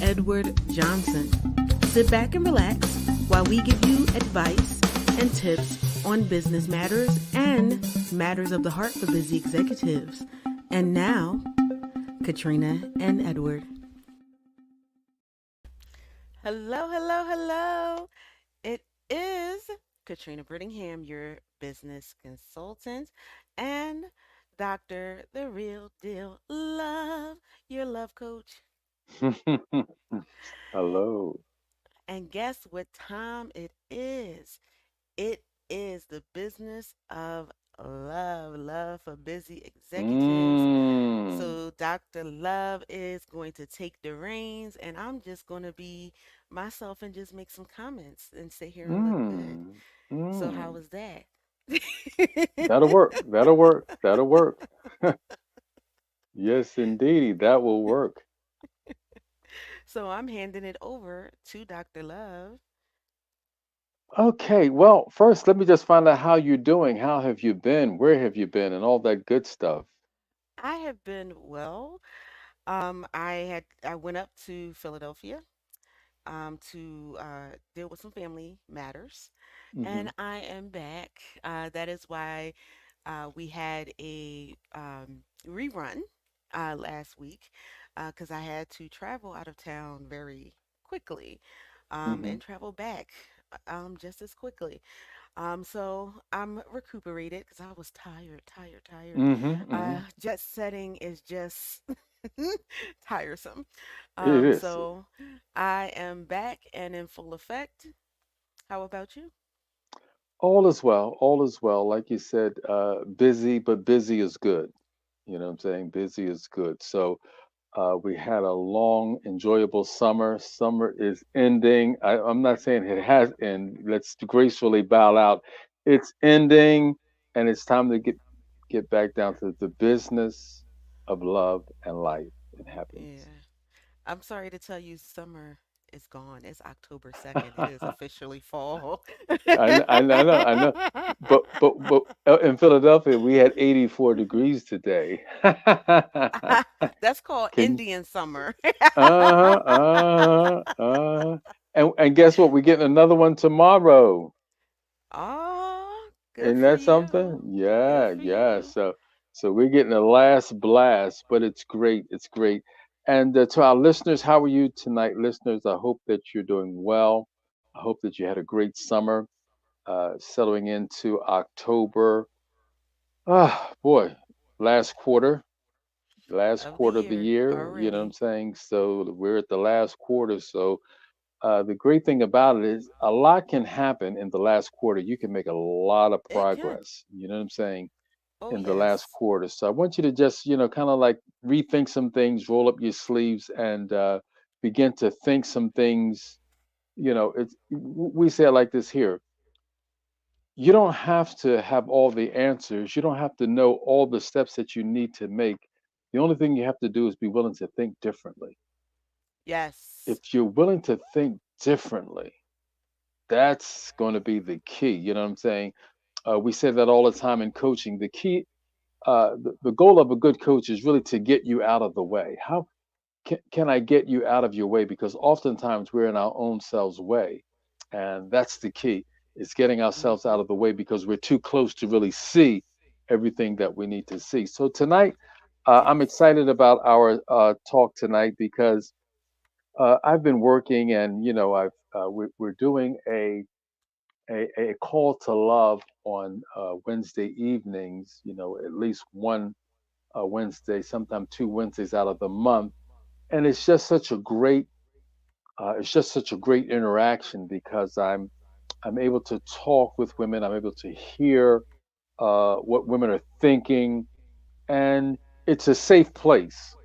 Edward Johnson. Sit back and relax while we give you advice and tips on business matters and matters of the heart for busy executives. And now, Katrina and Edward. Hello, hello, hello. It is Katrina Brittingham, your business consultant, and Dr. The Real Deal Love, your love coach. Hello. And guess what time it is? It is the business of love, love for busy executives. Mm, So Dr. Love is going to take the reins, and I'm just going to be myself and just make some comments and sit here and look good. mm, So how mm. was that? That'll work. That'll work. That'll work. Yes, indeed. That will work. So I'm handing it over to Dr. Love. Okay. Well, first, let me just find out how you're doing. How have you been? Where have you been? And all that good stuff. I have been well. I went up to Philadelphia to deal with some family matters, Hmm. and I am back. That is why we had a rerun last week because I had to travel out of town very quickly Hmm. and travel back just as quickly. So I'm recuperated because I was tired, tired, tired. Hmm. Hmm. Jet setting is just tiresome. It is. So I am back and in full effect. How about you? All is well. All is well. Like you said, busy, but busy is good. You know what I'm saying? Busy is good. So, we had a long, enjoyable summer. Summer is ending. I'm not saying it has ended. Let's gracefully bow out. It's ending, and it's time to get back down to the business of love and life and Yeah. happiness. I'm sorry to tell you, summer is gone. It's October 2nd. It is officially fall. I know. But in Philadelphia, we had 84 degrees today. That's called Can Indian summer. and guess what? We're getting another one tomorrow. Oh, good Isn't for that something? you. Good Yeah, for yeah. you. So we're getting the last blast, but it's great. It's great. And to our listeners, how are you tonight, listeners? I hope that you're doing well. I hope that you had a great summer, settling into October. Ah, boy, last quarter, last Of the quarter of the year year. You know what I'm already. saying? So we're at the last quarter. So the great thing about it is a lot can happen in the last quarter. You can make a lot of It can. progress. You know what I'm saying? Oh, In the last yes. quarter. So I want you to just, kind of like rethink some things, roll up your sleeves, and begin to think some things. We say it like this here: you don't have to have all the answers. You don't have to know all the steps that you need to make. The only thing you have to do is be willing to think differently. Yes. If you're willing to think differently, that's going to be the key. You know what I'm saying? We say that all the time in coaching. The key, the goal of a good coach is really to get you out of the way. How can I get you out of your way? Because oftentimes we're in our own selves way, and that's the key. Is getting ourselves Mm-hmm. out of the way because we're too close to really see everything that we need to see. So tonight, I'm Yes. excited about our talk tonight because I've been working, and we're doing a call to love on Wednesday evenings. At least one Wednesday, sometimes two Wednesdays out of the month, and it's just such a great interaction because I'm able to talk with women. I'm able to hear what women are thinking, and it's a safe place,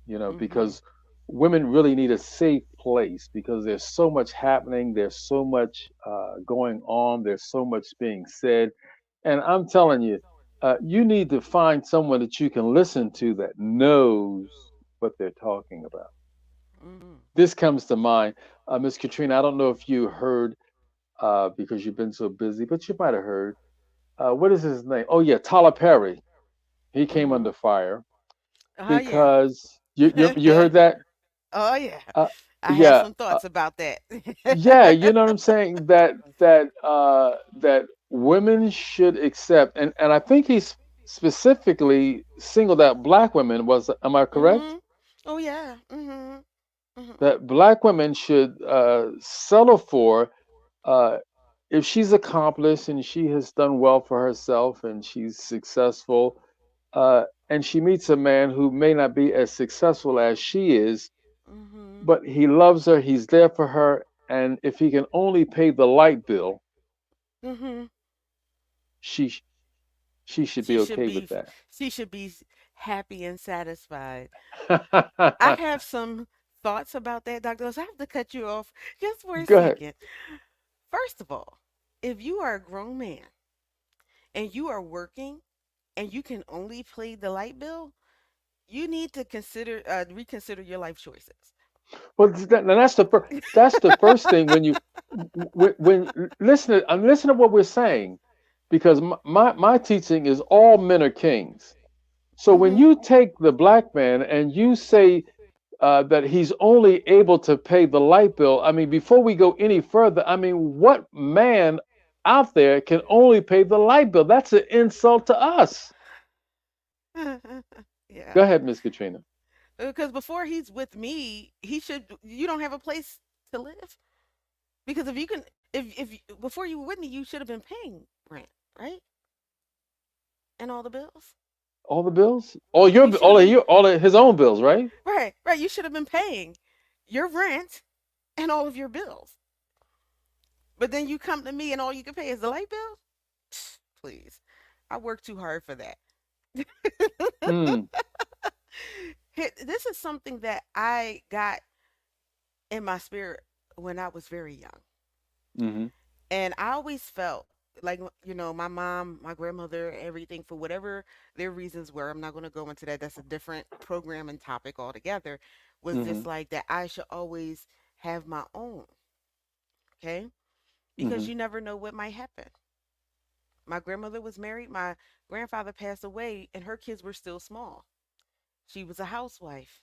Mm-hmm. because women really need a safe place because there's so much happening, there's so much going on, there's so much being said, and I'm telling you, you need to find someone that you can listen to that knows what they're talking about. Mm-hmm. This comes to mind, Miss Katrina. I don't know if you heard, because you've been so busy, but you might have heard. What is his name? Oh yeah, Tyler Perry. He came Mm-hmm. under fire Oh, yeah. because you heard that. Oh yeah. Uh, I have yeah, some thoughts about that. yeah, you know what I'm saying? That women should accept, and I think he's specifically singled out black women. Was am I correct? Mhm. Oh yeah. Mhm. Mhm. That black women should settle for uh, if she's accomplished and she has done well for herself and she's successful, and she meets a man who may not be as successful as she is, Mhm. but he loves her, he's there for her, and if he can only pay the light bill, Mhm. she she should She be should okay be with that. she should be happy and satisfied. I have some thoughts about that, Dr. Lewis. I have to cut you off just for a Go ahead. second. First of all, if you are a grown man and you are working and you can only pay the light bill, you need to consider reconsider your life choices. Well, now that's the first thing when you when listen. I'm listening to what we're saying because my teaching is all men are kings. So when Mhm. you take the black man and you say that he's only able to pay the light bill, I mean, before we go any further, I mean, what man out there can only pay the light bill? That's an insult to us. Yeah. Go ahead, Miss Katrina. Because before he's with me, you don't have a place to live. Because if you can before you were with me, you should have been paying rent, right? And all the bills. All the bills, You should have been all of his own bills, right? right, right. You should have been paying your rent and all of your bills. But then you come to me and all you can pay is the light bill? Please. I work too hard for that. Hmm. This is something that I got in my spirit when I was very young. Mm-hmm. And I always felt like, my mom, my grandmother, everything, for whatever their reasons were, I'm not going to go into that. That's a different program and topic altogether. Was Mm-hmm. just like that I should always have my own. Okay. Because Mm-hmm. you never know what might happen. My grandmother was married. My grandfather passed away, and her kids were still small. She was a housewife.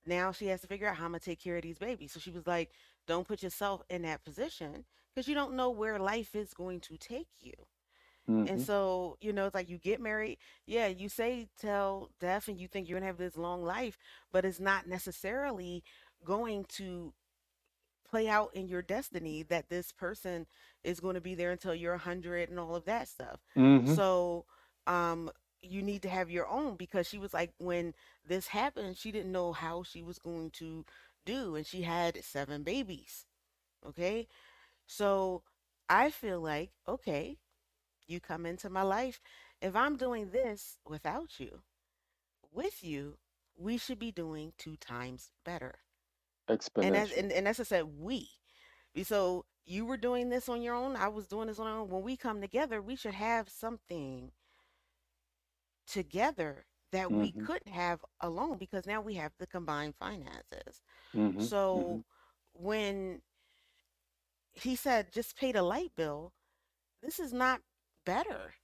Now she has to figure out how I'm going to take care of these babies. So she was like, don't put yourself in that position because you don't know where life is going to take you. And Mm-hmm. so, it's like you get married. Yeah, you say till death and you think you're going to have this long life, but it's not necessarily going to play out in your destiny that this person is going to be there until you're 100 and all of that stuff. Mm-hmm. So, um, you need to have your own because she was like, when this happened, she didn't know how she was going to do, and she had 7 babies. Okay. So, I feel like, okay, you come into my life. If I'm doing this without you, with you, we should be doing 2 times better. And as Exponential. and that's I said we. So you were doing this on your own, I was doing this on our own. When we come together, we should have something together that we Mm-hmm. couldn't have alone because now we have the combined finances. Mm-hmm. Mm-hmm. So when he said just pay the light bill, this is not better.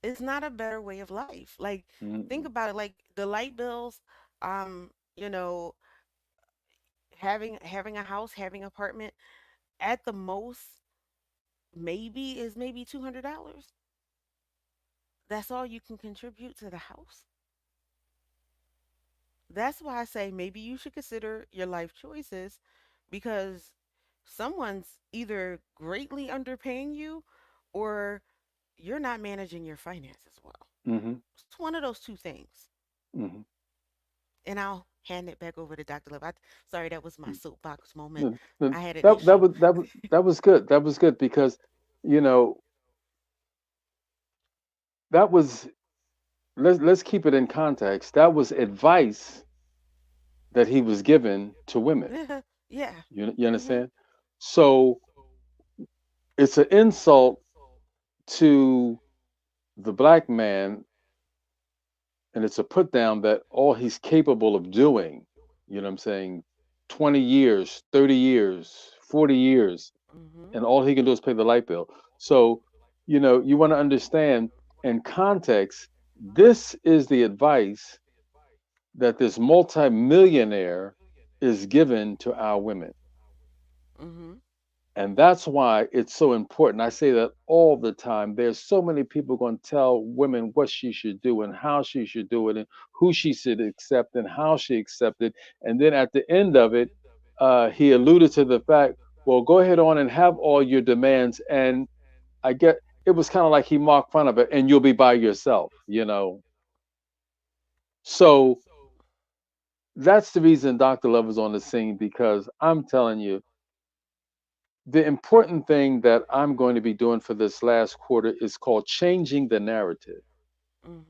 It's not a better way of life. Like think Mm-hmm. about it, like the light bills, um, you know, having a house, having an apartment, at the most maybe is maybe $200. That's all you can contribute to the house. That's why I say maybe you should consider your life choices because someone's either greatly underpaying you or you're not managing your finances well. Mm-hmm. It's one of those two things. Mm-hmm. And I'll hand it back over to Dr. Love. Sorry, that was my soapbox moment. No, no, I had an that issue. was that was good. That was good because you know that was let's keep it in context. That was advice that he was given to women. Yeah. You Mhm. understand? So it's an insult to the black man, and it's a put down that all he's capable of doing. You know what I'm saying? 20 years, 30 years, 40 years, Mhm. and all he can do is pay the light bill. So, you want to understand in context, this is the advice that this multimillionaire is given to our women. Mhm. And that's why it's so important. I say that all the time. There's so many people going to tell women what she should do and how she should do it and who she should accept and how she accepted. And then at the end of it, he alluded to the fact, well, go ahead on and have all your demands. And I get it was kind of like he mocked fun of it, and you'll be by yourself, you know. So that's the reason Dr. Love is on the scene because I'm telling you, the important thing that I'm going to be doing for this last quarter is called changing the narrative.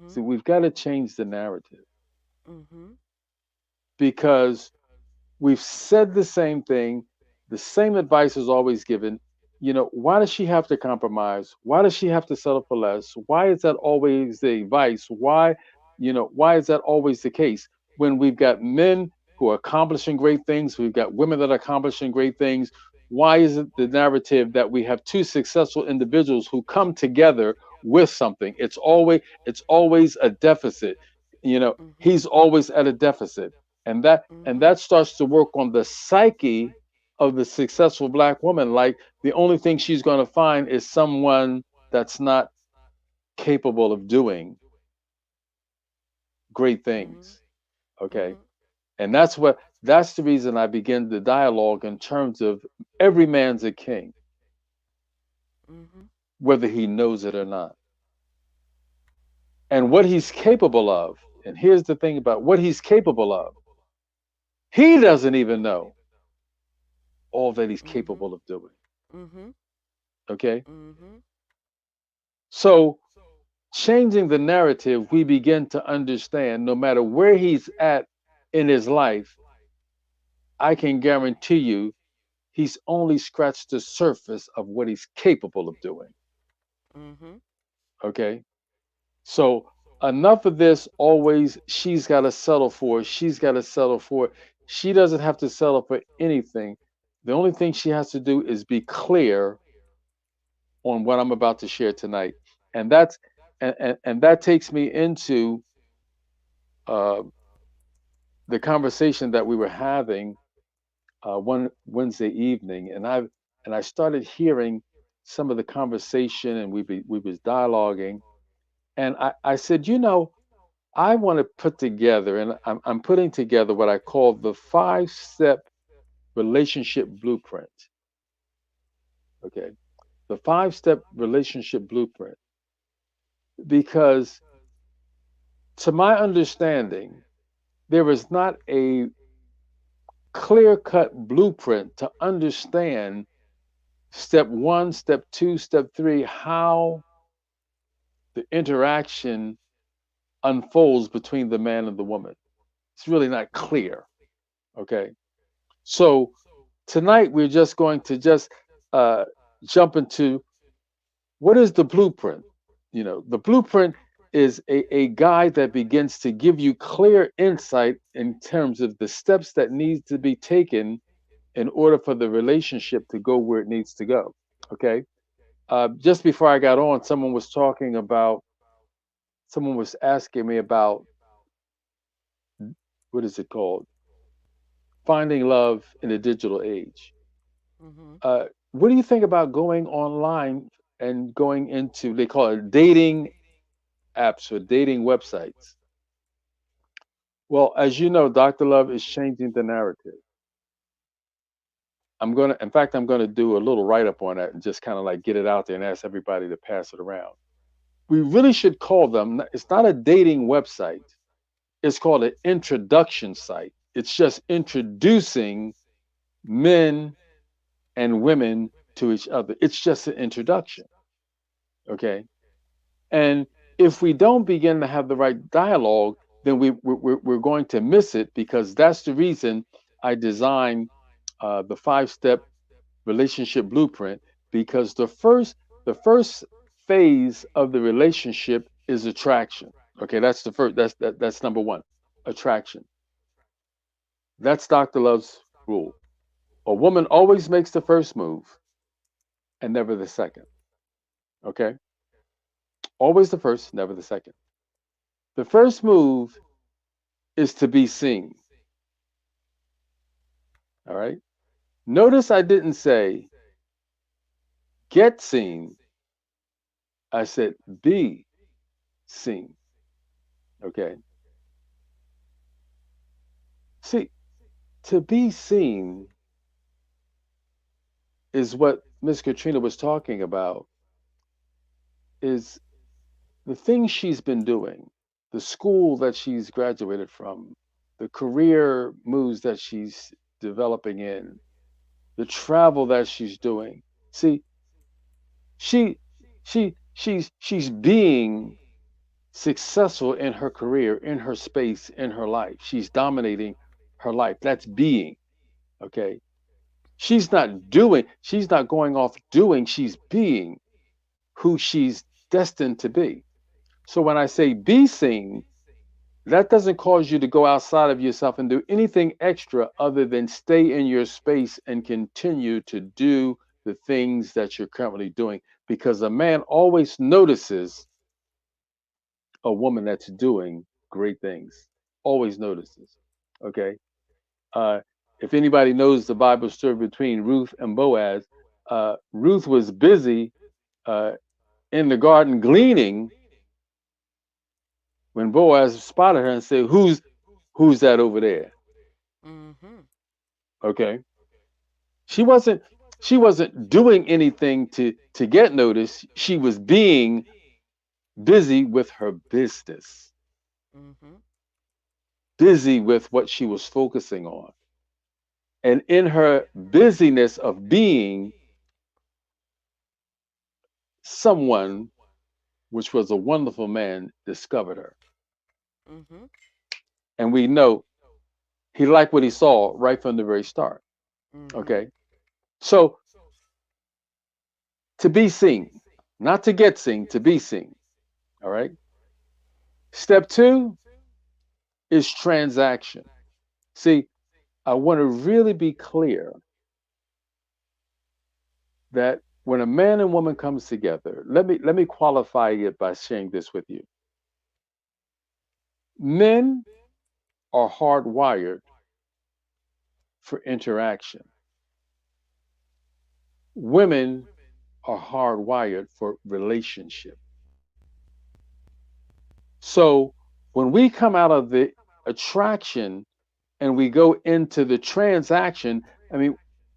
See, Mhm. we've got to change the narrative Mhm. because we've said the same thing. The same advice is always given. You know, why does she have to compromise? Why does she have to settle for less? Why is that always the advice? Why is that always the case? When we've got men who are accomplishing great things, we've got women that are accomplishing great things. Why is it the narrative that we have two successful individuals who come together with something? It's always a deficit. You know, Mhm. he's always at a deficit and that Mhm. starts to work on the psyche of the successful black woman. Like the only thing she's going to find is someone that's not capable of doing great Mhm. things. Okay. Mhm. And that's the reason I begin the dialogue in terms of every man's a king, Mhm. whether he knows it or not. And what he's capable of, and here's the thing about what he's capable of, he doesn't even know all that he's Mhm. capable of doing. Mhm. Okay. Mhm. So changing the narrative, we begin to understand no matter where he's at in his life, I can guarantee you he's only scratched the surface of what he's capable of doing. Mhm. Okay. So enough of this always, she's got to settle for, she's got to settle for. She doesn't have to settle for anything. The only thing she has to do is be clear on what I'm about to share tonight. And that takes me into uh, the conversation that we were having one Wednesday evening, and I started hearing some of the conversation, and we was dialoguing, and I said, I want to put together, and I'm putting together what I call the 5-step relationship blueprint. Okay, the 5-step relationship blueprint, because to my understanding, there is not a clear cut blueprint to understand step one, step two, step three, how the interaction unfolds between the man and the woman. It's really not Mhm. clear. Okay. So tonight we're just going to just uh, jump into what is the blueprint? The blueprint is a guide that begins to give you clear insight in terms of the steps that need to be taken in order for the relationship to go where it needs to go. Okay. Just before I got on, someone was asking me about what is it called? Finding love in the digital age. Mhm. What do you think about going online and going into, they call it dating apps or dating websites? Well, as you know, Dr. Love is changing the narrative. In fact, I'm going to do a little write up on that and just kind of like get it out there and ask everybody to pass it around. We really should call them, it's not a dating website. It's called an introduction site. It's just introducing men and women to each other. It's just an introduction. Okay. And if we don't begin to have the right dialogue, then we're going to miss it because that's the reason I designed the 5-step relationship blueprint because the first phase of the relationship is attraction. Okay, that's the first. That's number one, attraction. That's Dr. Love's rule. A woman always makes the first move and never the second. Okay? Always the first, never the second. The first move is to be seen. All right. Notice I didn't say get seen, I said be seen. Okay. See, to be seen is what Miss Katrina was talking about, is the things she's been doing, the school that she's graduated from, the career moves that she's developing in, the travel that she's doing. See, she she's being successful in her career, in her space, in her life. She's dominating her life. That's being, okay? She's not going off doing, she's being who she's destined to be. So when I say be seen, that doesn't cause you to go outside of yourself and do anything extra other than stay in your space and continue to do the things that you're currently doing. Because a man always notices a woman that's doing great things, always notices. Okay. Uh, if anybody knows the Bible story between Ruth and Boaz, Ruth was busy uh, in the garden gleaning when Boaz spotted her and said, "Who's that over there?" Mm-hmm. Okay, she wasn't she wasn't doing anything to get noticed. She was being busy with her business, Mm-hmm. busy with what she was focusing on, and in her busyness of being, someone, which was a wonderful man, discovered her, Mm-hmm. and we know he liked what he saw right from the very start. Mm-hmm. Okay, so to be seen, not to get seen, to be seen. All right. Step two is transaction. See, I want to really be clear that when a man and woman comes together, let me qualify it by sharing this with you. Men are hardwired for interaction. Women are hardwired for relationship. So when we come out of the attraction and we go into the transaction, I mean,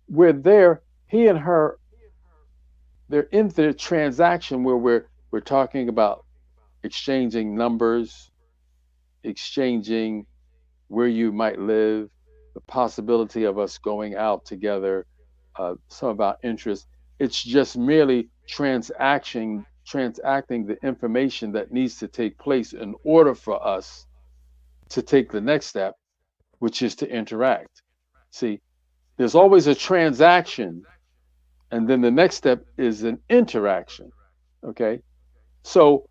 we're there, he and her, they're in the transaction where we're talking about exchanging numbers, exchanging where you might live, the possibility of us going out together, some of our interests. It's just merely transacting the information that needs to take place in order for us to take the next step, which is to interact. See, there's always a transaction, and then the next step is an interaction. Okay. So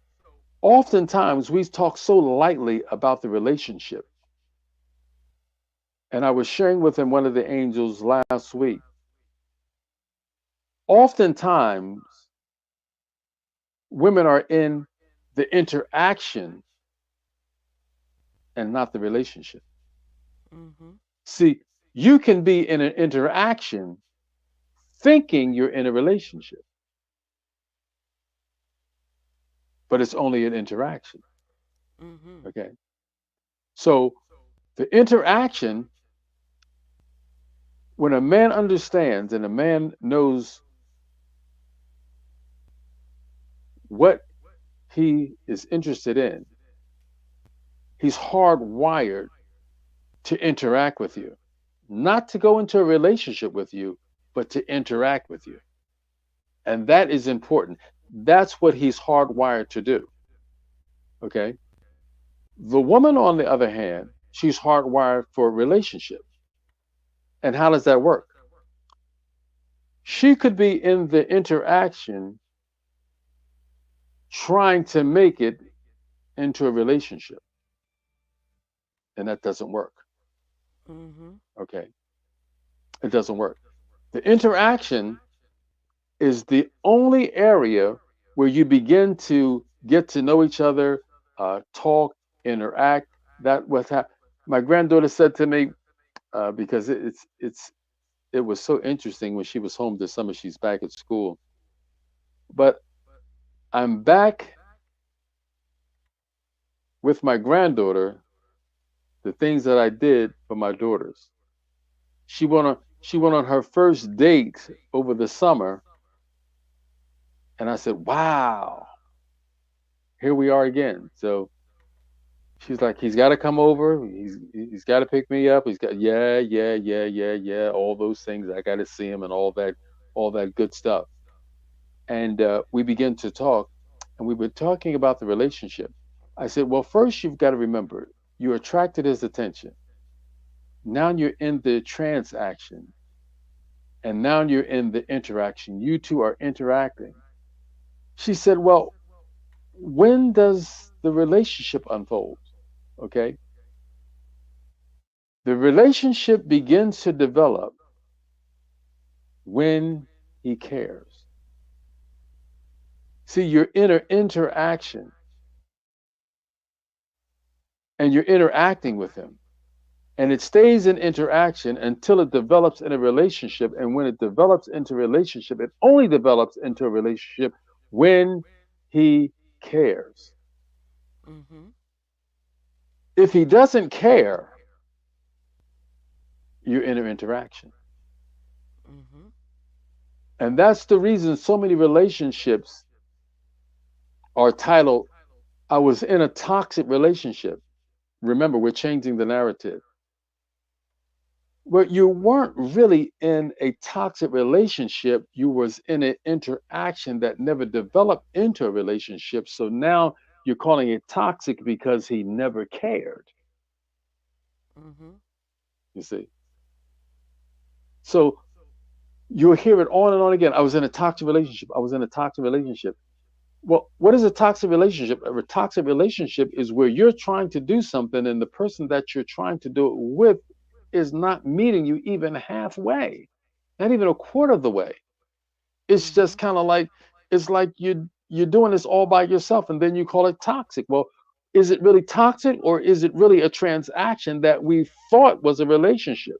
oftentimes we talk so lightly about the relationship. And I was sharing with him one of the angels last week. Oftentimes women are in the interaction and not the relationship. Mm-hmm. See, you can be in an interaction thinking you're in a relationship, but it's only an interaction. Mm-hmm. Okay. So the interaction, when a man understands and a man knows what he is interested in, he's hardwired to interact with you, not to go into a relationship with you, but to interact with you. And that is important. That's what he's hardwired to do. Okay. The woman, on the other hand, she's hardwired for a relationship. And how does that work? She could be in the interaction trying to make it into a relationship, and that doesn't work. Mm-hmm. Okay. It doesn't work. The interaction is the only area where you begin to get to know each other, talk, interact. That what's happening. My granddaughter said to me, because it was so interesting when she was home this summer. She's back at school, but I'm back with my granddaughter. The things that I did for my daughters. She went on her first date over the summer, and I said, "Wow, here we are again." So she's like, "He's got to come over. He's got to pick me up. He's got yeah, all those things. I got to see him and all that good stuff." And we began to talk, and we were talking about the relationship. I said, "Well, first you've got to remember you attracted his attention. Now you're in the transaction, and now you're in the interaction. You two are interacting." She said, "Well, when does the relationship unfold?" Okay. The relationship begins to develop when he cares. See, your inner interaction and you're interacting with him. And it stays in interaction until it develops in a relationship. And when it develops into a relationship, it only develops into a relationship when he cares. Mhm. If he doesn't care, you're in an interaction. Mhm. And that's the reason so many relationships are titled, I was in a toxic relationship. Remember, we're changing the narrative. But you weren't really in a toxic relationship. You was in an interaction that never developed into a relationship. So now you're calling it toxic because he never cared. Mhm. You see. So you'll hear it on and on again. I was in a toxic relationship. I was in a toxic relationship. Well, what is a toxic relationship? A toxic relationship is where you're trying to do something and the person that you're trying to do it with is not meeting you even halfway, not even a quarter of the way. It's just Mhm. kind of like it's like you're doing this all by yourself and then you call it toxic. Well, is it really toxic or is it really a transaction that we thought was a relationship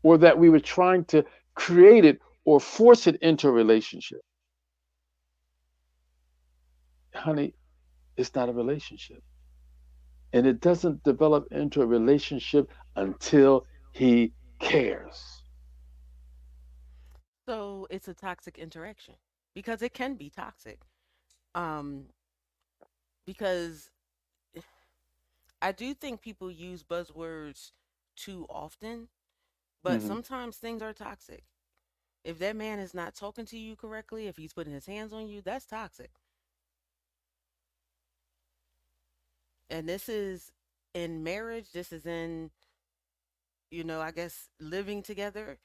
or that we were trying to create it or force it into a relationship? Honey, it's not a relationship. And it doesn't develop into a relationship until he cares. So it's a toxic interaction because it can be toxic. Um, because I do think people use buzzwords too often, but Hmm. sometimes things are toxic. If that man is not talking to you correctly, if he's putting his hands on you, that's toxic. And this is in marriage, this is in, I guess living together.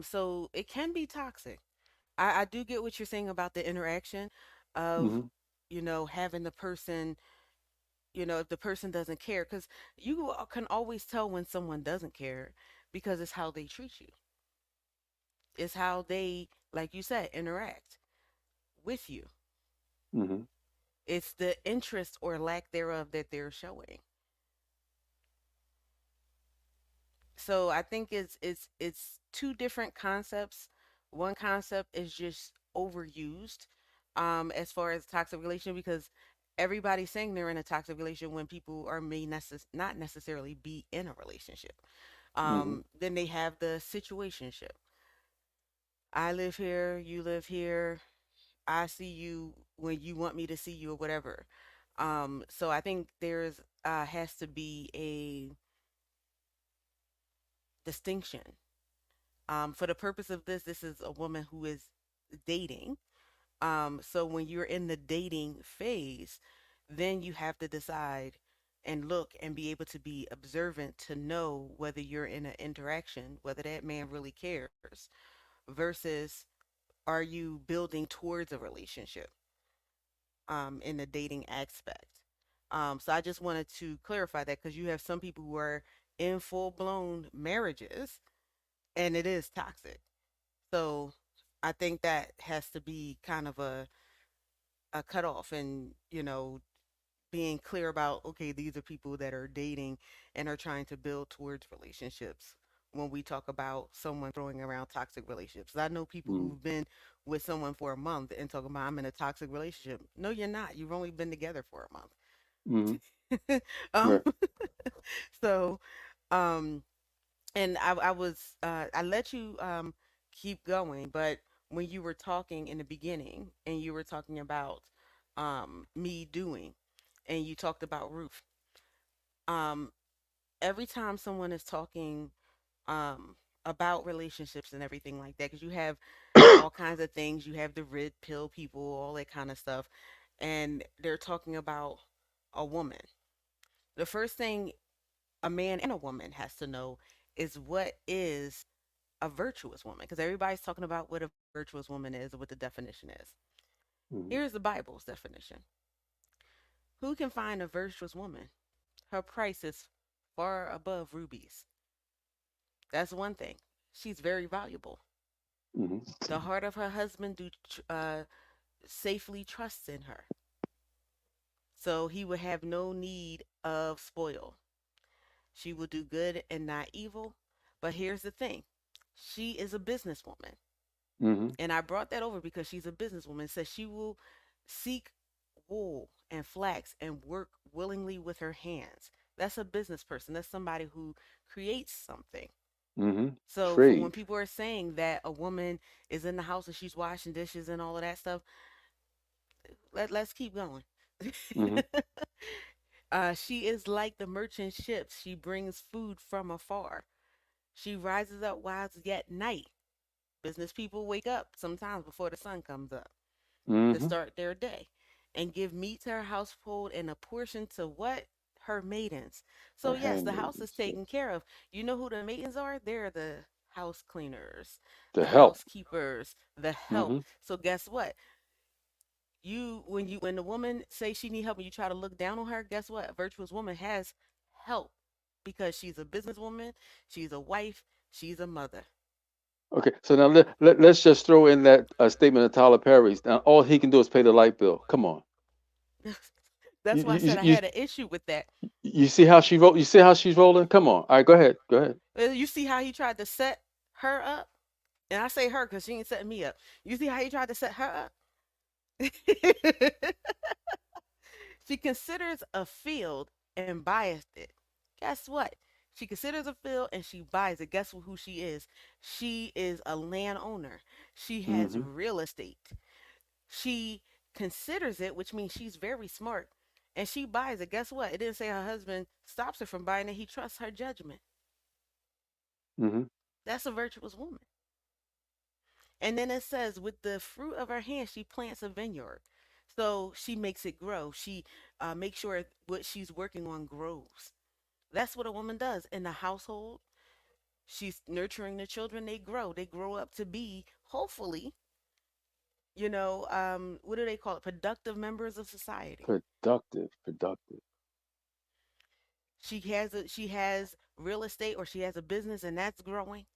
So it can be toxic. I do get what you're saying about the interaction of, Hmm. having the person, if the person doesn't care, because you can always tell when someone doesn't care because it's how they treat you. It's how they, like you said, interact with you. Hmm. It's the interest or lack thereof that they're showing. So I think it's two different concepts. One concept is just overused as far as toxic relation because everybody's saying they're in a toxic relation when people are not necessarily be in a relationship. Hmm. Then they have the situationship. I live here, you live here. I see you when you want me to see you or whatever. So I think there's has to be a distinction. For the purpose of this, this is a woman who is dating. So when you're in the dating phase, then you have to decide and look and be able to be observant to know whether you're in an interaction, whether that man really cares, versus are you building towards a relationship in the dating aspect. So I just wanted to clarify that because you have some people who are in full blown marriages and it is toxic. So I think that has to be kind of a cutoff and, being clear about, okay, these are people that are dating and are trying to build towards relationships. When we talk about someone throwing around toxic relationships, I know people Mm. who've been with someone for a month and talking about, I'm in a toxic relationship. No, you're not. You've only been together for a Mm. month. um, Right. so, um, and I was I let you keep going, but when you were talking in the beginning and you were talking about me doing, and you talked about Ruth, um, every time someone is talking about relationships and everything like that, because you have all kinds of things, you have the red pill people, all that kind of stuff, and they're talking about a woman. The first thing a man and a woman has to know is what is a virtuous woman, because everybody's talking about what a virtuous woman is or what the definition is. Mm. Here's the Bible's definition. Who can find a virtuous woman? Her price is far above rubies. That's one thing. She's very valuable. Mm. The heart of her husband safely trusts in her, so he would have no need of spoil. She will do good and not evil. But here's the thing: she is a businesswoman. Mm. And I brought that over because she's a businesswoman. It says she will seek wool and flax and work willingly with her hands. That's a business person. That's somebody who creates something. Mm. So for when Trade. people are saying that a woman is in the house and she's washing dishes and all of that stuff, let's keep going. Mm. She is like the merchant ships. She brings food from afar. She rises up while it's yet night. Business people wake up sometimes before the sun comes up to Mm. start their day and give meat to her household and a portion to what? Her maidens. So, Her yes, the house is handmaidens. taken Yes. care of. You know who the maidens are? They're the house cleaners, The the help. housekeepers, the help. Mm. So, guess what? When the woman say she need help and you try to look down on her, guess what? A virtuous woman has help because she's a businesswoman, she's a wife, she's a mother. Okay. So now let's just throw in that statement of Tyler Perry's. Now all he can do is pay the light bill. Come on. You That's why I you said I you, had an issue with that. you see how she roll? You see how she's rolling? Come on. All right. Go ahead. Go ahead. You see how he tried to set her up? And I say her because she ain't setting me up. You see how he tried to set her up? She considers a field and buys it. Guess what? She considers a field and she buys it. Guess who she is? She is a landowner. She has Mm. real estate. She considers it, which means she's very smart. And she buys it. Guess what? It didn't say her husband stops her from buying it. He trusts her judgment. Mm. That's a virtuous woman. And then it says, with the fruit of her hand, she plants a vineyard. So she makes it grow. She makes sure what she's working on grows. That's what a woman does in the household. She's nurturing the children. They grow. They grow up to be, hopefully, what do they call it? Productive members of society. Productive. Productive. She has real estate or she has a business and that's growing.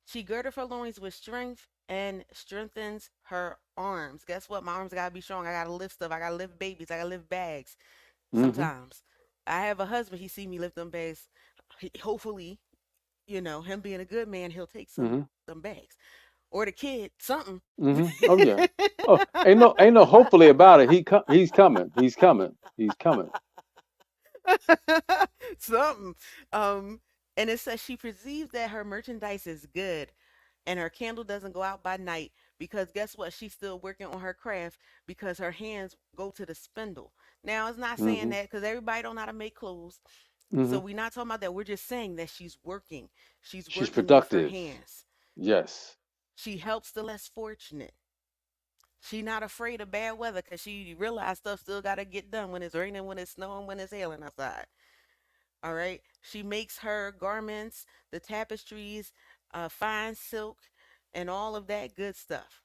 She girdeth her loins with strength and strengthens her arms. Guess what? My arms gotta be strong. I gotta lift stuff. I gotta lift babies. I gotta lift bags. Mm. Sometimes I have a husband. He see me lift them bags. Hopefully, him being a good man, he'll take Mm. some bags or the kid something. Mm. Oh yeah. Oh, ain't no hopefully about it. He's coming. He's coming. He's coming. Something. Um, and it says she perceives that her merchandise is good and her candle doesn't go out by night because guess what? She's still working on her craft because her hands go to the spindle. Now, it's not saying Mm. that because everybody don't know how to make clothes. So Mm. we're not talking about that. We're just saying that she's working. She's She's working with her productive. hands. Yes. She helps the less fortunate. She not afraid of bad weather because she realized stuff still got to get done when it's raining, when it's snowing, when it's hailing outside. All right. She makes her garments, the tapestries, fine silk, and all of that good stuff.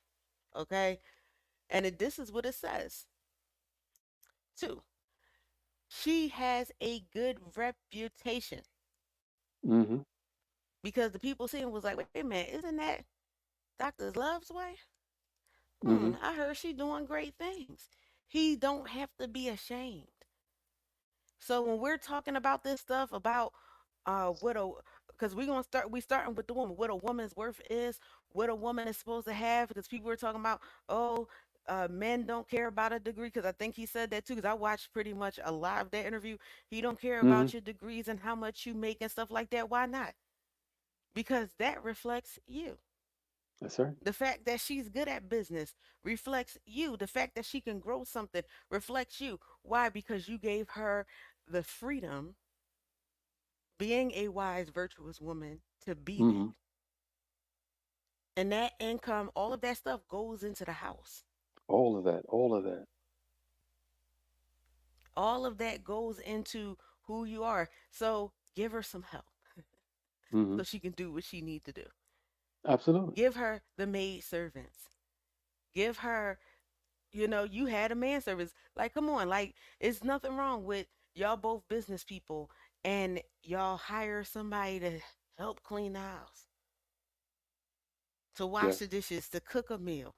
Okay. And this is what it says too. She has a good reputation Mm. because the people seeing was like, wait a minute, isn't that Dr. Love's wife? Mm. I heard she doing great things. He don't have to be ashamed. So when we're talking about this stuff about what a, because we starting with the woman, what a woman's worth is, what a woman is supposed to have, because people were talking about, oh, men don't care about a degree, because I think he said that too, because I watched pretty much a lot of that interview. He don't care Hmm. about your degrees and how much you make and stuff like that. Why not? Because that reflects you. That's right. The fact that she's good at business reflects you. The fact that she can grow something reflects you. Why? Because you gave her the freedom, being a wise, virtuous woman, to be that. Hmm. And that income, all of that stuff goes into the house. All of that. All of that. All of that goes into who you are. So give her some help Hmm. so she can do what she needs to do. Absolutely. Give her the maid servants. Give her, you had a manservant. Like, come on, like, it's nothing wrong with y'all both business people and y'all hire somebody to help clean the house, to wash the Yes. dishes, to cook a meal.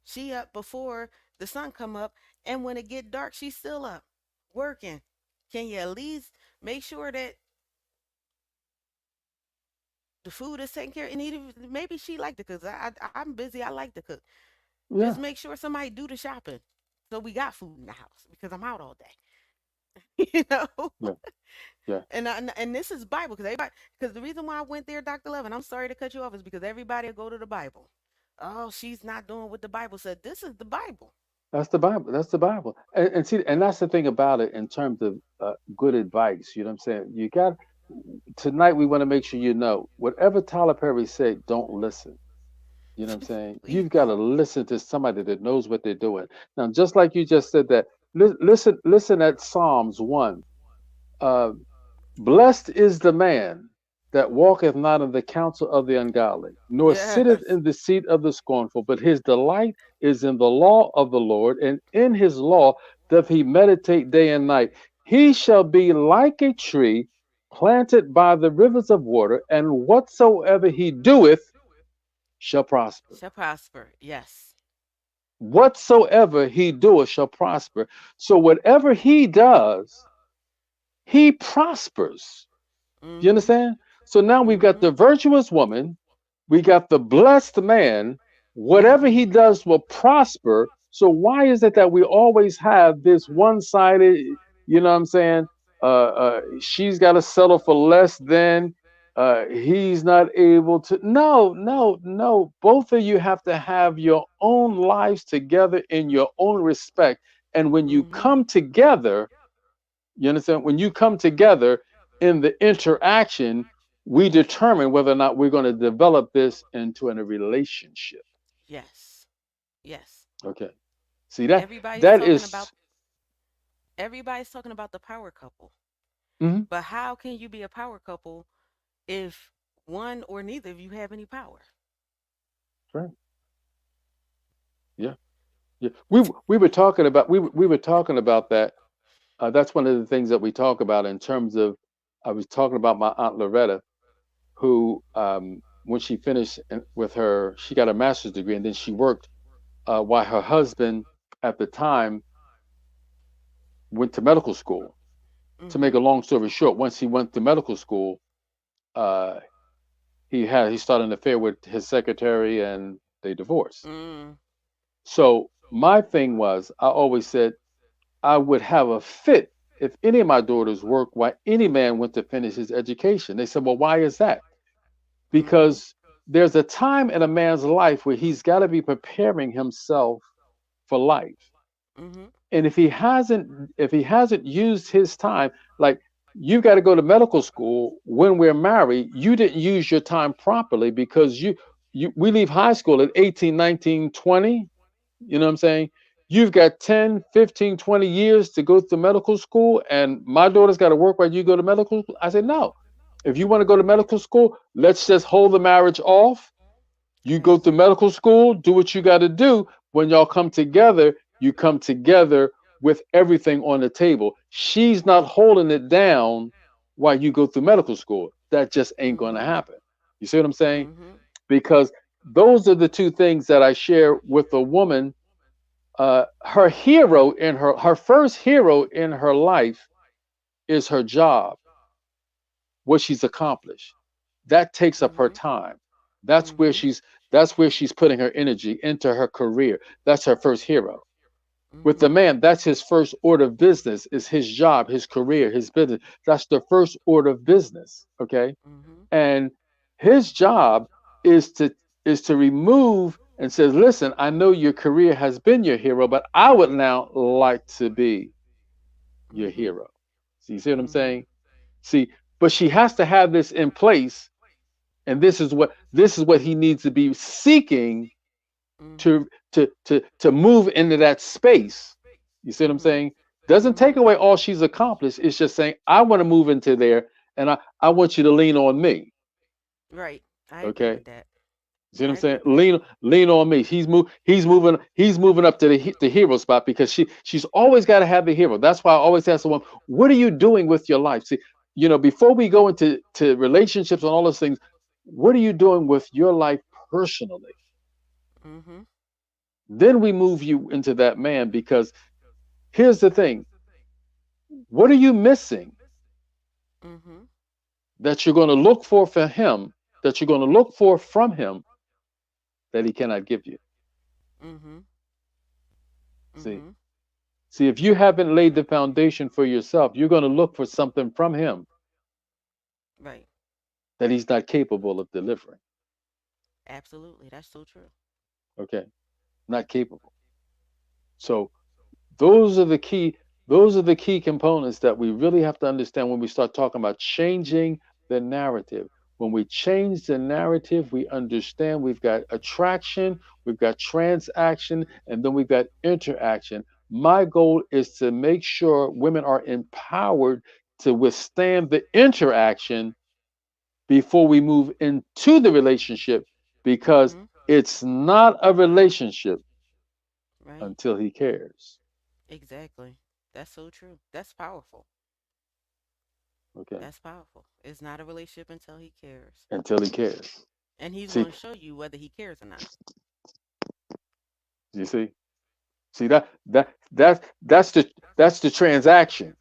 She up before the sun come up, and when it get dark, she's still up working. Can you at least make sure that the food is taken care of? And even, maybe she like to cook. I'm busy. I like to cook. Just Yeah. make sure somebody do the shopping, so we got food in the house because I'm out all day. you know. Yeah. Yeah. And this is Bible, because everybody, because the reason why I went there, Dr. Love, and I'm sorry to cut you off, is because everybody will go to the Bible. Oh, she's not doing what the Bible said. This is the Bible. That's the Bible. That's the Bible. And see, and that's the thing about it in terms of good advice. You know what I'm saying? You got tonight. We want to make sure you know whatever Tyler Perry said. Don't listen. You know what I'm saying? Please You've got to don't. listen to somebody that knows what they're doing. Now, just like you just said that, listen at Psalms 1. Uh, Blessed is the man that walketh not in the counsel of the ungodly, nor sitteth Yes. in the seat of the scornful, but his delight is in the law of the Lord, and in his law doth he meditate day and night. He shall be like a tree planted by the rivers of water, and whatsoever he doeth shall prosper. Shall prosper. Yes. Whatsoever he doeth shall prosper. So whatever he does, he prospers. You Mm-hmm. understand? So now we've got Mm-hmm. the virtuous woman, we got the blessed man. Whatever he Mm-hmm. does will prosper. So why is it that we always have this one-sided? You know what I'm saying? She's got to settle for less than. He's not able to. No, no, no. Both of you have to have your own lives together in your own respect. And when you Mm-hmm. come together, you understand? When you come together in the interaction, we determine whether or not we're going to develop this into a relationship. Yes. Yes. Okay. See that Everybody's that talking about is everybody's talking about the power couple. mhm, But how can you be a power couple if one or neither of you have any power? right. Yeah. Yeah. We were talking about we were talking about that. That's one of the things that we talk about in terms of. I was talking about my aunt Loretta, who when she finished with her, she got a master's degree, and then she worked while her husband at the time went to medical school. To make Mm-hmm. a long story short, once he went to medical school, uh, he started an affair with his secretary, and they divorced. Mm. So my thing was, I always said I would have a fit if any of my daughters worked while any man went to finish his education. They said, "Well, why is that?" Mm-hmm. Because there's a time in a man's life where he's got to be preparing himself for life. Mm-hmm. And if he hasn't used his time, like you've got to go to medical school when we're married, you didn't use your time properly because you we leave high school at 18, 19, 20. You know what I'm saying? You've got 10, 15, 20 years to go to medical school, and my daughter's got to work while you go to medical school. I said, no. If you want to go to medical school, let's just hold the marriage off. You go Yes. to medical school, do what you got to do. When y'all come together, you come together with everything on the table. She's not holding it down while you go through medical school. That just ain't going to Mm-hmm. happen. You see what I'm saying? Mm-hmm. Because those are the two things that I share with a woman Her hero in her first hero in her life is her job, what she's accomplished. That takes up her Mhm. time. That's where Mhm. she's that's where she's putting her energy into her career. That's her first hero. With the Mhm. man, that's his first order of business, is his job, his career, his business. That's the first order of business. Okay. Mhm. And his job is to remove and says, listen, I know your career has been your hero, but I would now like to be your Mhm. hero. So you see what I'm Mhm. saying? See, but she has to have this in place, and this is what he needs to be seeking Mhm. to move into that space. You see what I'm Mhm. saying? Doesn't take Mhm. away all she's accomplished. It's just saying, I want to move into there, and I want you to lean on me. Right. I agree with Okay. that. See what I'm I agree saying? with that. Lean on me. He's moving up to the hero spot because she's always got to have the hero. That's why I always ask the woman, what are you doing with your life? See, before we go into relationships and all those things, what are you doing with your life personally? Mhm. Then we move you into that man, because here's the thing: what are you missing Mhm. that you're going to look for him, that you're going to look for from him, that he cannot give you? Mhm. See, Mhm. see, if you haven't laid the foundation for yourself, you're going to look for something from him Right. that he's not capable of delivering. Absolutely. That's so true. Okay, not capable. So those are the key. Those are the key components that we really have to understand when we start talking about changing the narrative. When we change the narrative, we understand we've got attraction, we've got transaction, and then we've got interaction. My goal is to make sure women are empowered to withstand the interaction before we move into the relationship, because Mhm. it's not a relationship Right. until he cares. Exactly. That's so true. That's powerful. Okay. That's powerful. It's not a relationship until he cares. Until he cares. And he's See, going to show you whether he cares or not. you see that's the transaction.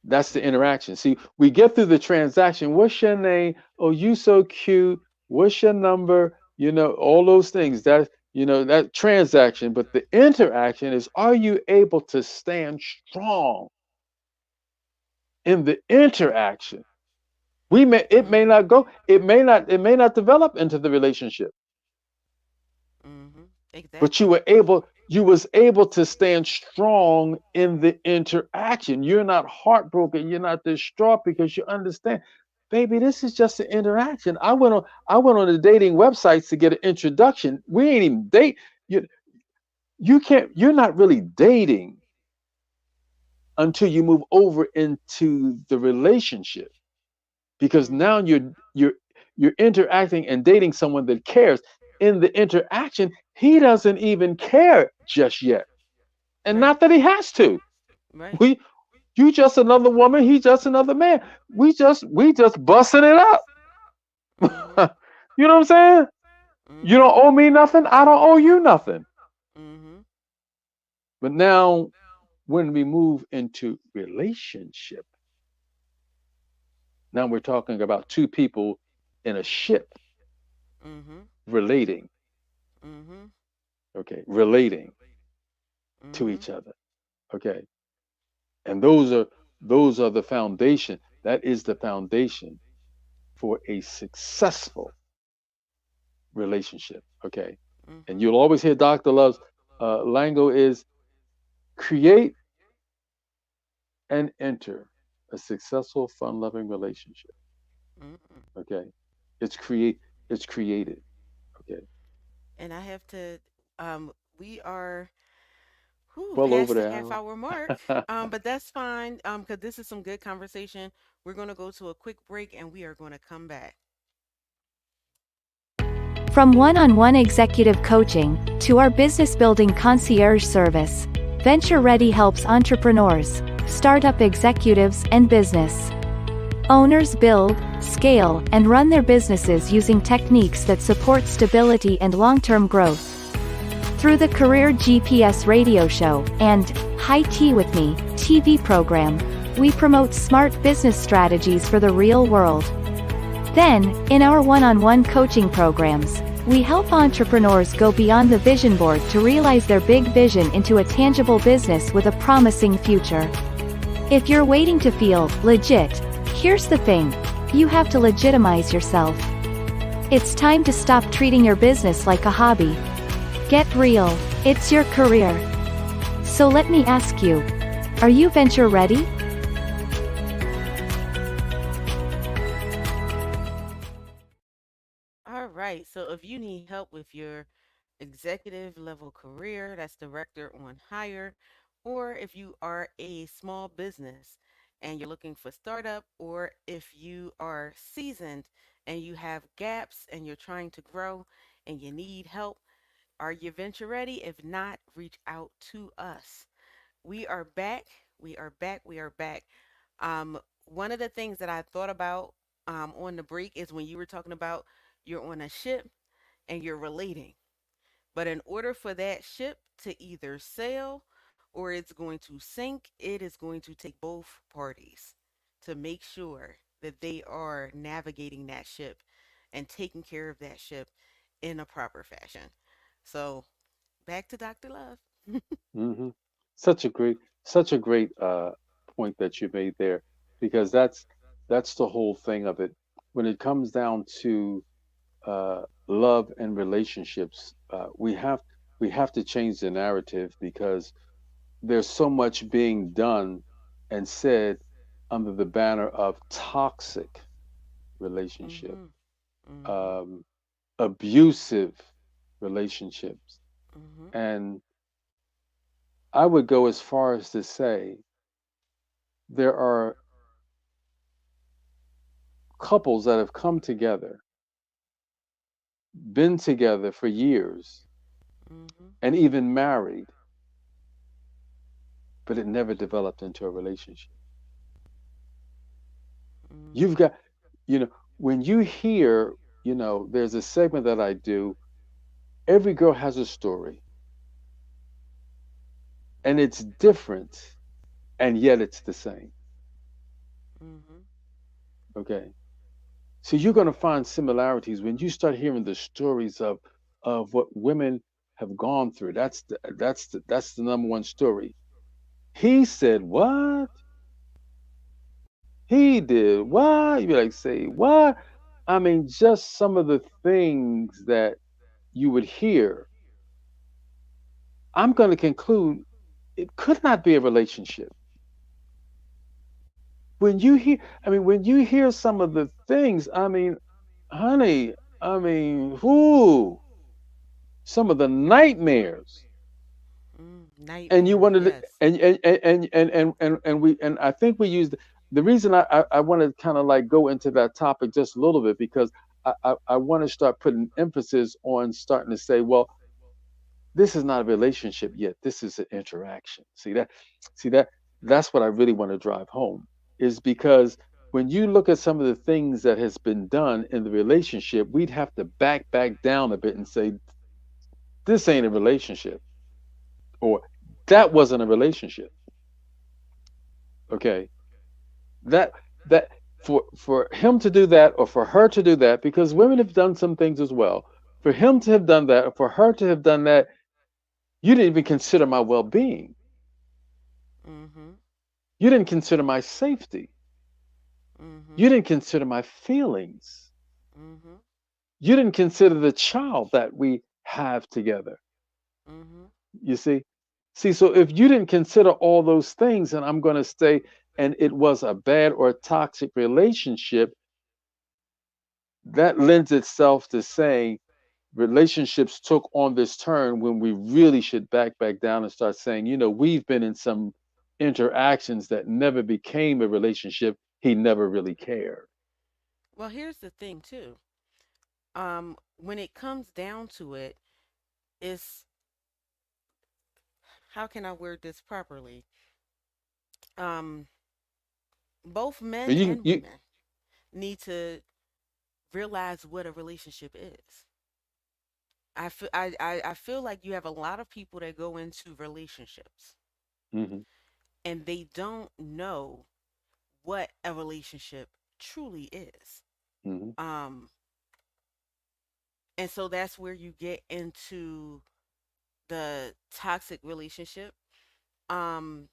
That's the Mhm. interaction. See, we get through the transaction. What's your name? Oh, you so cute. What's your number? All those things. That transaction. But the interaction is, are you able to stand strong in the interaction? It may Mhm. not go, it may not develop into the relationship, Mhm. but you Exactly. were able you was able to stand strong in the interaction. You're not heartbroken, you're not distraught, because you understand, baby, this is just an interaction. I went on the dating websites to get an introduction. We ain't even date. You're not really dating until you move over into the relationship, because now Mhm. you're interacting and dating someone that cares. In the interaction, he doesn't even care just yet, and Right. not that he has to. Right. We You just another woman, he just another man. We just busting it up. Mhm. You know what I'm saying? You don't Mhm. owe me nothing, I don't owe you nothing. Mhm. But now, when we move into relationship, now we're talking about two people in a ship Mhm. relating. Mhm. Okay, relating to Mhm. each other. Okay, and those are the foundation. That is the foundation for a successful relationship. Okay, and Mhm. you'll always hear Dr. Love's lingo is: create and enter a successful, fun-loving relationship. Mhm. Okay, it's created. Okay, And I have to we are well over past the the half hour. hour mark. But that's fine. Cuz this is some good conversation. We're going to go to a quick break and we are going to come back. From one-on-one executive coaching to our business building concierge service, Venture Ready helps entrepreneurs, startup executives, and business owners build, scale, and run their businesses using techniques that support stability and long-term growth. Through the Career GPS radio show and High Tea with Me TV program, we promote smart business strategies for the real world. Then, in our one-on-one coaching programs, we help entrepreneurs go beyond the vision board to realize their big vision into a tangible business with a promising future. If you're waiting to feel legit, here's the thing: you have to legitimize yourself. It's time to stop treating your business like a hobby. Get real, it's your career. So let me ask you, are you venture ready? All right. So if you need help with your executive level career, that's director on hire, or if you are a small business and you're looking for startup, or if you are seasoned and you have gaps and you're trying to grow and you need help, are you venture ready? If not, reach out to us. We are back. We are back. We are back. One of the things that I thought about on the break is when you were talking about you're on a ship and you're relating. But in order for that ship to either sail or it's going to sink, it is going to take both parties to make sure that they are navigating that ship and taking care of that ship in a proper fashion. So back to Dr. Love. Hmm. Such a great point that you made there, because that's the whole thing of it. When it comes down to love and relationships, we have to change the narrative, because there's so much being done and said under the banner of toxic relationship, Mhm. Mhm. um, abusive relationships, Mhm. and I would go as far as to say there are couples that have come together, been together for years, Mhm. and even married, but it never developed into a relationship. You've Mhm. got, when you hear, there's a segment that I do, every girl has a story, and it's different, and yet it's the same. Mhm. Okay. So you're going to find similarities when you start hearing the stories of what women have gone through. That's the number one story. He said what? He did what? You be like, say what? I mean, just some of the things that you would hear. I'm going to conclude it could not be a relationship. When you hear some of the things, I mean, honey, I mean, whoo, some of the nightmares. And you Nightmares, wanted to, yes. and I think we used the reason I want to kind of like go into that topic just a little bit, because I want to start putting emphasis on starting to say, well, this is not a relationship yet. This is an interaction. See that that's what I really want to drive home, is because when you look at some of the things that has been done in the relationship, we'd have to back down a bit and say this ain't a relationship, or that wasn't a relationship. Okay, that that for him to do that, or for her to do that, because women have done some things as well. For him to have done that, or for her to have done that, you didn't even consider my well-being. Mhm. You didn't consider my safety. You Mhm. didn't consider my feelings. Mhm. You didn't consider the child that we have together. Mhm. You see, so if you didn't consider all those things, and I'm going to say, and it was a bad or toxic relationship, that lends itself to saying relationships took on this turn, when we really should back down and start saying, we've been in some interactions that never became a relationship. He never really cared. Well, here's the thing too. When it comes down to it, it's how can I word this properly? Um, both men And and women need to realize what a relationship is. I feel like you have a lot of people that go into relationships Mm-hmm. and they don't know what a relationship truly is. Mm-hmm. Um, and so that's where you get into the toxic relationship. Um,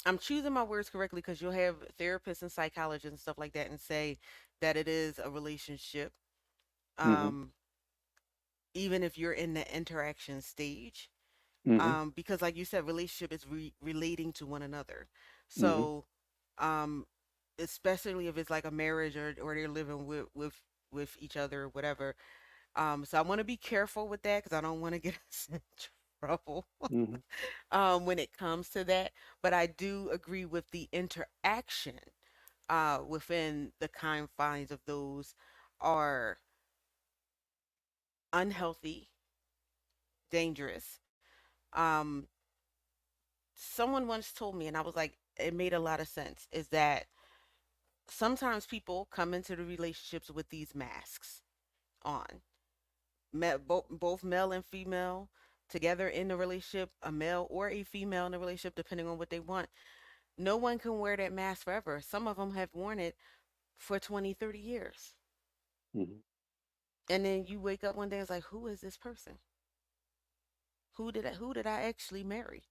I'm choosing my words correctly because you'll have therapists and psychologists and stuff like that and say that it is a relationship. Mm-hmm. Um, even if you're in the interaction stage, Mm-hmm. because like you said, relationship is relating to one another. Mm-hmm. So, um, especially if it's like a marriage or they're living with each other or whatever. So I want to be careful with that because I don't want to get us in trouble Mm-hmm. when it comes to that. But I do agree with the interaction within the confines of those are unhealthy, dangerous. Um, Someone once told me, and I was like, it made a lot of sense, is that sometimes people come into the relationships with these masks on. Both male and female together in the relationship, a male or a female in the relationship, depending on what they want. No one can wear that mask forever. Some of them have worn it for 20, 30 years. Mm-hmm. And then you wake up one day and it's like, who is this person? Who did I actually marry?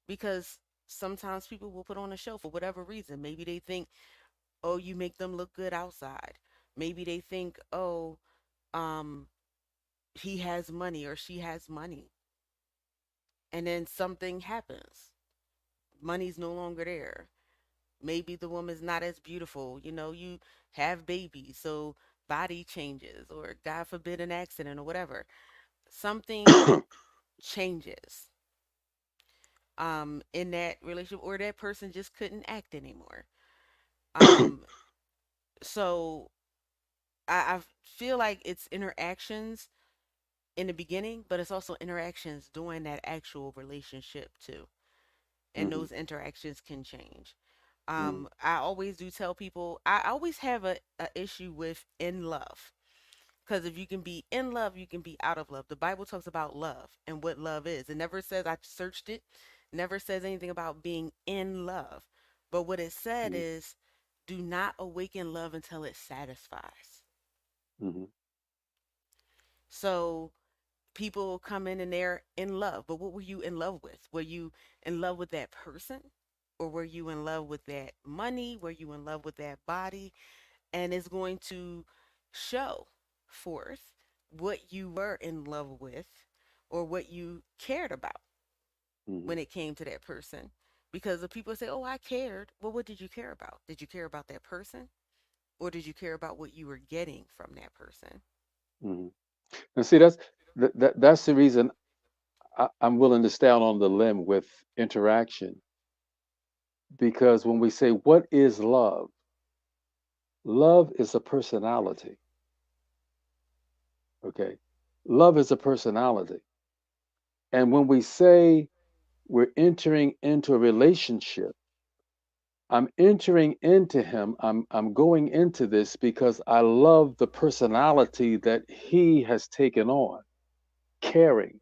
Because sometimes people will put on a show for whatever reason. Maybe they think, oh, you make them look good outside. Maybe they think, oh, um, he has money or she has money. And then something happens. Money's no longer there. Maybe the woman's not as beautiful. You have babies, so body changes, or God forbid, an accident or whatever. Something changes in that relationship, or that person just couldn't act anymore. Um, so I feel like it's interactions in the beginning, but it's also interactions during that actual relationship too. And Mm-hmm. those interactions can change. Mm-hmm. I always do tell people I always have a issue with in love. Because if you can be in love, you can be out of love. The Bible talks about love and what love is. It never says, I searched it, never says anything about being in love. But what it said is, do not awaken love until it satisfies. Mm-hmm. So people come in and they're in love. But what were you in love with? Were you in love with that person? Or were you in love with that money? Were you in love with that body? And it's going to show forth what you were in love with or what you cared about Mm-hmm. when it came to that person. Because if people say, oh, I cared, well, what did you care about? Did you care about that person? Or did you care about what you were getting from that person? Mm-hmm. And see, that's the reason I'm willing to stay out on the limb with interaction, because when we say what is love, love is a personality. Okay, love is a personality, and when we say we're entering into a relationship, I'm entering into him. I'm going into this because I love the personality that he has taken on, caring.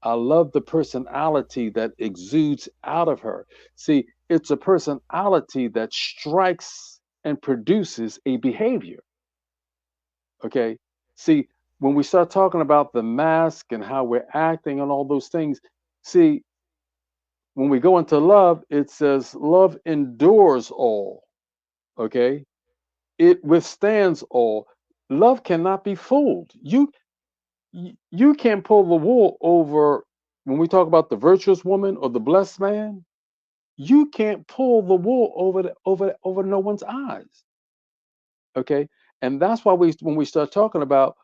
I love the personality that exudes out of her. See, it's a personality that strikes and produces a behavior. Okay. See, when we start talking about the mask and how we're acting and all those things, see, when we go into love, it says love endures all. Okay. It withstands all. Love cannot be fooled. You can't pull the wool over when we talk about the virtuous woman or the blessed man. You can't pull the wool over no one's eyes. Okay, and that's why when we start talking about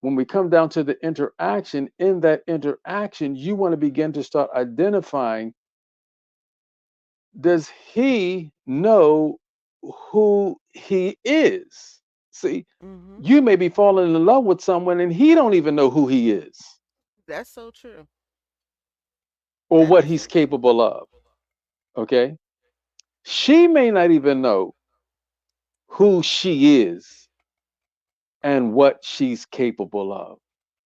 when we come down to the interaction, in that interaction, you want to begin to start identifying, does he know who he is? See, Mm-hmm. you may be falling in love with someone and he don't even know who he is That's so true. or That what is he's so true. capable of. Okay, she may not even know who she is. and what she's capable of.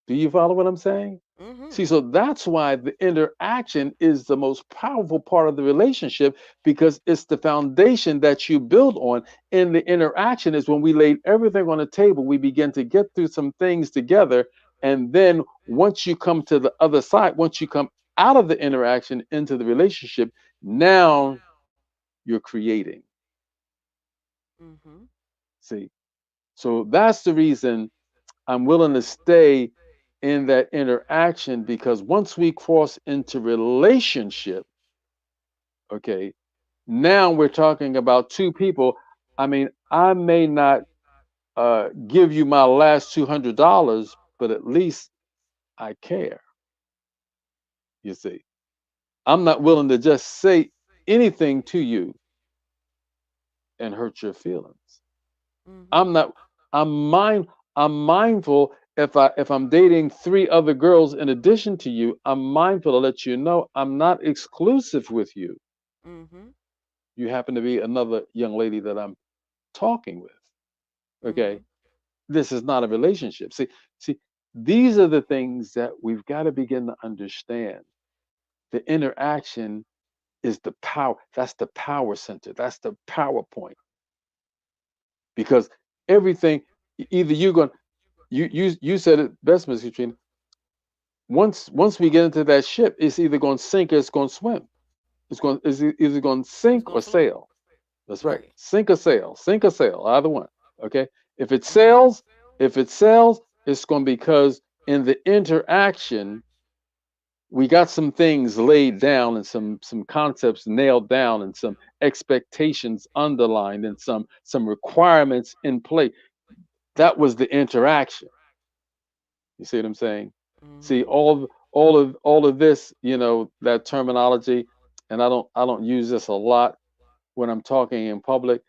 Do you follow what I'm saying? Mm-hmm. See, so that's why the interaction is the most powerful part of the relationship because it's the foundation that you build on. In the interaction is when we laid everything on the table, we begin to get through some things together. And then once you come to the other side, once you come out of the interaction into the relationship, now you're creating. Mm-hmm. See, so that's the reason I'm willing to stay in that interaction because once we cross into relationship, okay, now we're talking about two people. I mean, I may not give you my last $200, but at least I care. You see, I'm not willing to just say anything to you and hurt your feelings. Mm-hmm. I'm not. I'm mind. I'm mindful. If I'm dating three other girls in addition to you, I'm mindful to let you know I'm not exclusive with you. Mm-hmm. You happen to be another young lady that I'm talking with. Mm-hmm. Okay, this is not a relationship. See, these are the things that we've got to begin to understand. The interaction is the power. That's the power center. That's the power point because everything. Either you're going. You said it best, Miss Katrina. Once we get into that ship, it's either going to sink or it's going to swim. It's either going to It's sink gonna or swim. sail. That's right. Right. Sink or sail, either one. Okay. If it Mm-hmm. sails, if it sails, it's going to be because in the interaction we got some things laid down and some concepts nailed down and some expectations underlined and some requirements in play. That was the interaction. You see what I'm saying? See, Mm-hmm. all of this, that terminology, and I don't use this a lot when I'm talking in public.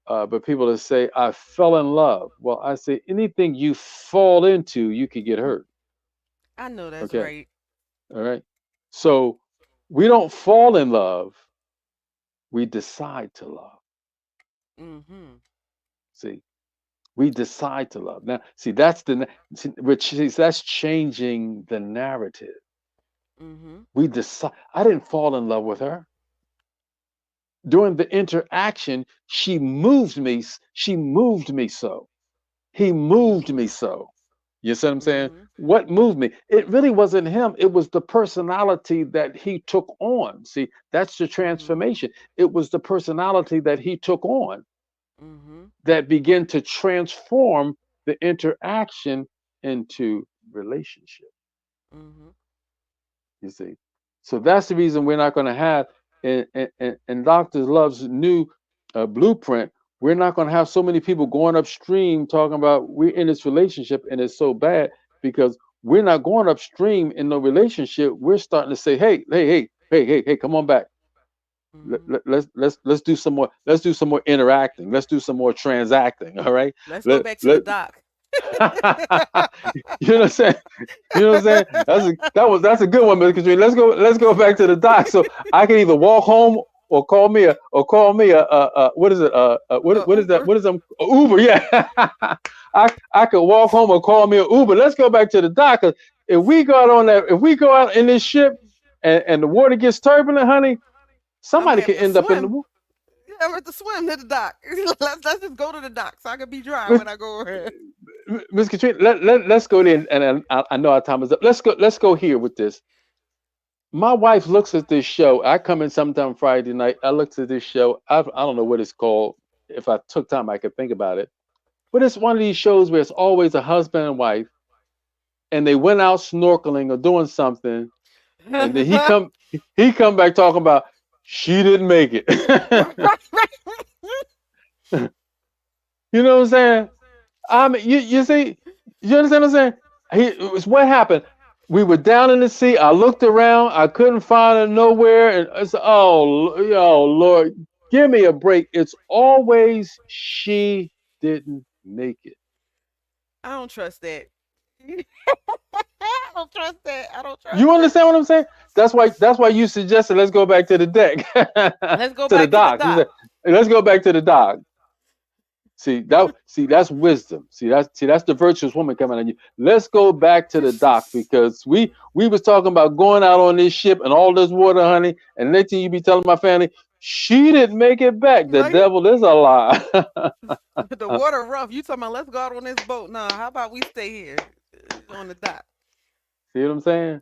But people that say I fell in love, well, I say anything you fall into, you could get hurt. I know that's Okay, right. all right. So we don't fall in love; we decide to love. Mm-hmm. See, we decide to love. Now, see, which is that's changing the narrative. Mm-hmm. We decide. I didn't fall in love with her. During the interaction, she moved me so. He moved Mm-hmm. me so. You see what I'm saying? Mm-hmm. What moved me? It really wasn't him. It was the personality that he took on. See, that's the Mm-hmm. transformation. It was the personality that he took on Mm-hmm. that began to transform the interaction into relationship. Mm-hmm. You see, so that's the reason we're not going to have in Doctor Love's new blueprint. We're not going to have so many people going upstream talking about we're in this relationship and it's so bad because we're not going upstream in no relationship. We're starting to say, hey, come on back. Mm-hmm. Let's do some more. Let's do some more interacting. Let's do some more transacting. All right. Let's go Let back to the let. dock. You know what I'm saying? You know what I'm saying? That's a good one, Miss Katrina. Let's go back to the dock. So I can either walk home or call me a what is it? What is that? Uber. What is a Uber? Yeah. I could walk home or call me an Uber. Let's go back to the dock. 'Cause if we go out in this ship and the water gets turbulent, honey, I'm gonna somebody have could to end up in the swim. water. Yeah, I'm gonna have to swim to the dock. Let's just go to the dock so I can be dry when I go over here. Miss Katrina, let's go there, and I know our time is up. Let's go here with this. My wife looks at this show. I come in sometime Friday night. I looked at this show. I don't know what it's called. If I took time, I could think about it. But it's one of these shows where it's always a husband and wife, and they went out snorkeling or doing something, and then he come back talking about she didn't make it. You know what I'm saying? You see, you understand what I'm saying? It was what happened. We were down in the sea. I looked around. I couldn't find her nowhere. And I said, oh, Lord, give me a break. It's always she didn't make it. I don't trust that. I don't trust that. I don't trust You it. understand what I'm saying? That's why you suggested let's go back to the deck, Let's go to the back to the dock. You dock. said let's go back to the dock. See that's wisdom. See that's the virtuous woman coming on you. Let's go back to the dock because we was talking about going out on this ship and all this water, honey. And next thing you be telling my family, she didn't make it back. The Right? devil is a lie. The water rough. You talking about let's go out on this boat? Nah, how about we stay here on the dock? See what I'm saying?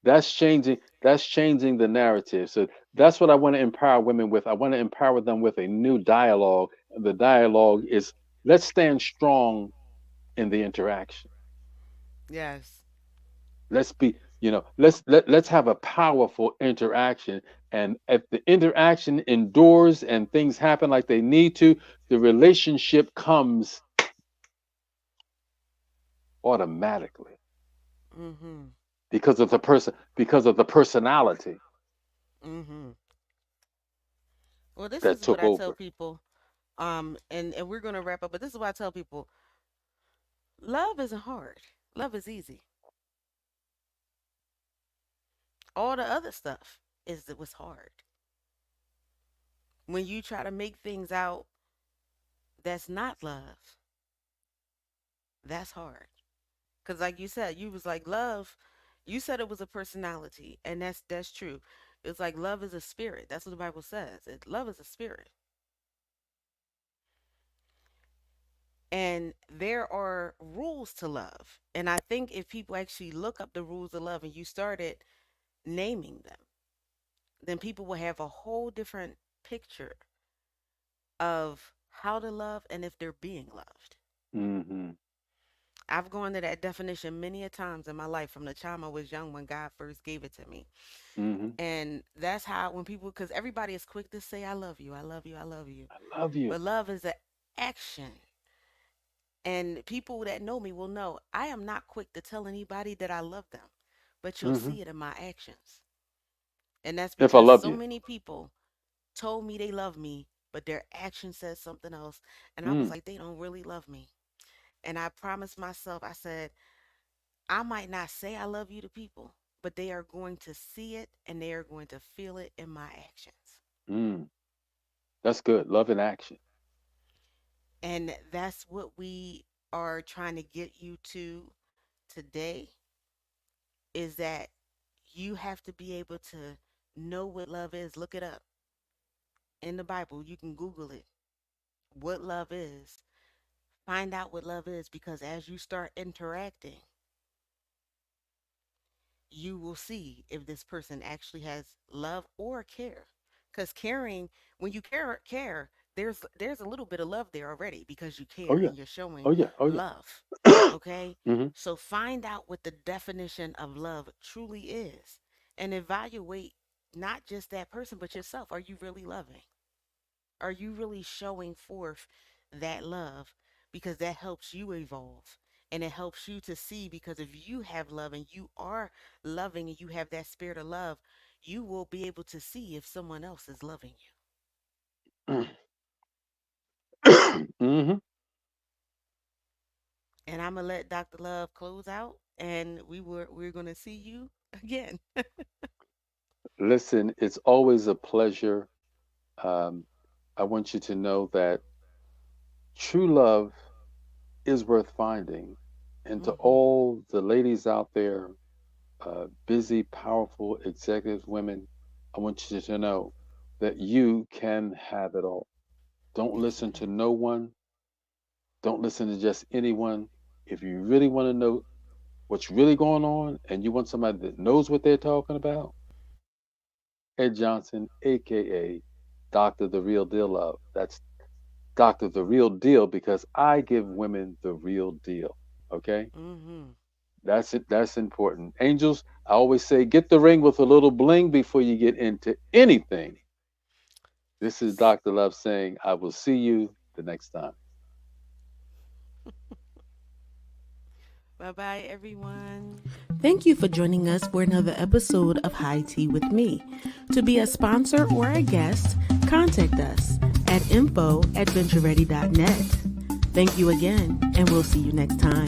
That's changing. That's changing the narrative. So that's what I want to empower women with. I want to empower them with a new dialogue. And the dialogue is let's stand strong in the interaction. Yes. Let's be, let's have a powerful interaction. And if the interaction endures and things happen like they need to, the relationship comes automatically Mm-hmm. because of the personality Mm-hmm. Well, this that is what took I tell over. people. And we're gonna wrap up, but this is what I tell people. Love isn't hard. Love is easy. All the other stuff is it was hard. When you try to make things out that's not love, that's hard. Cause like you said, you was like love. You said it was a personality, and that's true. It's like love is a spirit. That's what the Bible says. Love is a spirit, and there are rules to love. And I think if people actually look up the rules of love and you started naming them, then people will have a whole different picture of how to love and if they're being loved. Hmm. I've gone to that definition many a times in my life from the time I was young when God first gave it to me. Hmm. And that's how when people, because everybody is quick to say, I love you, I love you, I love you. I love you. But love is an action. And people that know me will know I am not quick to tell anybody that I love them, but you'll Hmm. see it in my actions. And that's If I because love so you. many people told me they love me, but their action says something else. And I was Mm. like, they don't really love me. And I promised myself, I said, I might not say I love you to people, but they are going to see it and they are going to feel it in my actions. Mm. That's good. Love in action. And that's what we are trying to get you to today is that you have to be able to know what love is. Look it up in the Bible. You can Google it. What love is. Find out what love is because as you start interacting, you will see if this person actually has love or care. Because caring, when you care, there's a little bit of love there already because you Oh care yeah. and you're showing Oh yeah. Oh yeah. love. Okay? Hmm. So find out what the definition of love truly is and evaluate not just that person but yourself. Are you really loving? Are you really showing forth that love? Because that helps you evolve and it helps you to see. Because if you have love and you are loving and you have that spirit of love, you will be able to see if someone else is loving you. Hmm. And I'm gonna let Dr. Love close out, and we're gonna see you again. Listen, it's always a pleasure. Um, I want you to know that true love is worth finding. And to Hmm. all the ladies out there, busy, powerful, executive women, I want you to know that you can have it all. Don't Yes, you listen to can. no one. Don't listen to just anyone. If you really want to know what's really going on and you want somebody that knows what they're talking about, Ed Johnson, aka Dr. The Real Deal Love. That's Dr. The Real Deal because I give women the real deal. Okay? Hmm. That's it. That's important. Angels, I always say get the ring with a little bling before you get into anything. This is Dr. Love saying, I will see you the next time. Bye bye, everyone. Thank you for joining us for another episode of High Tea with Me. To be a sponsor or a guest, contact us at info@ventureready.net. Thank you again, and we'll see you next time.